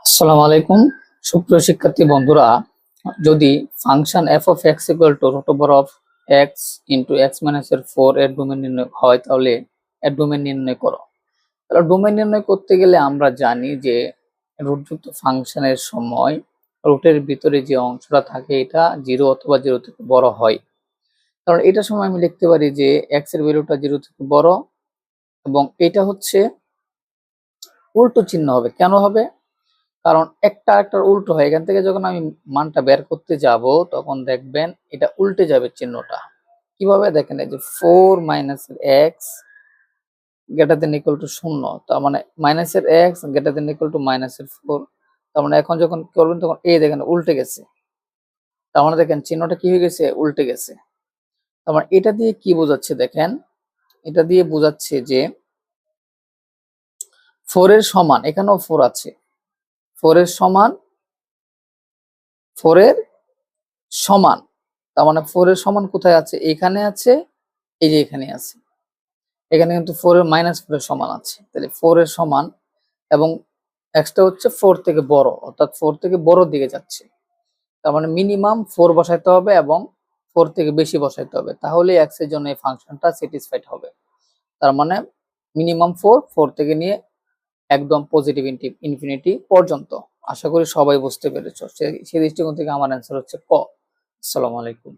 আসসালামু আলাইকুম সুপ্রিয় শিক্ষার্থী বন্ধুরা, যদি function F of X equal to root over of X into X minus এর 4 এর ডোমেন নির্ণয় হয় তাহলে এর ডোমেন নির্ণয় করো। তাহলে ডোমেন নির্ণয় করতে গেলে আমরা জানি যে রুটযুক্ত ফাংশনের সময় রুটের ভিতরে যে অংশটা থাকে এটা 0 অথবা 0 থেকে বড় হয়। কারণ এটার সময় আমি লিখতে পারি যে এক্স এর ভ্যালুটা 0 থেকে বড়, এবং এটা হচ্ছে উল্টো চিহ্ন হবে। কেন হবে? কারণ একটা উল্টো হয়, এখান থেকে যখন আমি মানটা বের করতে যাব তখন দেখবেন এটা উল্টে যাবে চিহ্নটা। কিভাবে দেখেন, এই যে 4 মাইনাসের x greater than equal to 0, তার মানে মাইনাসের x greater than equal to মাইনাসের 4, তার মানে এখন যখন করবেন তখন এই দেখেন উল্টে গেছে। তার মানে দেখেন চিহ্নটা কি হয়ে গেছে, উল্টে গেছে। তার মানে এটা দিয়ে কি বোঝাচ্ছে দেখেন, এটা দিয়ে বোঝাচ্ছে যে 4 এর সমান, এখানেও 4 আছে, 4 এর সমান, 4 এর সমান, তার মানে 4 এর সমান কোথায় আছে, এখানে আছে, এই যে এখানে আছে, এখানে কিন্তু 4 এর মাইনাস 4 এর সমান আছে। তাহলে 4 এর সমান এবং এক্সটা হচ্ছে 4 থেকে বড়, অর্থাৎ 4 থেকে বড় দিকে যাচ্ছে। তার মানে মিনিমাম 4 বসাইতে হবে এবং 4 থেকে বেশি বসাইতে হবে, তাহলে এক্স এর জন্য এই ফাংশনটা স্যাটিসফাইড হবে। তার মানে মিনিমাম 4, 4 থেকে নিয়ে একদম পজিটিভ ইনফিনিটি পর্যন্ত। আশা করি সবাই বুঝতে পেরেছো। সেই দৃষ্টিকোণ থেকে আমার অ্যান্সার হচ্ছে ক। আসসালামু আলাইকুম।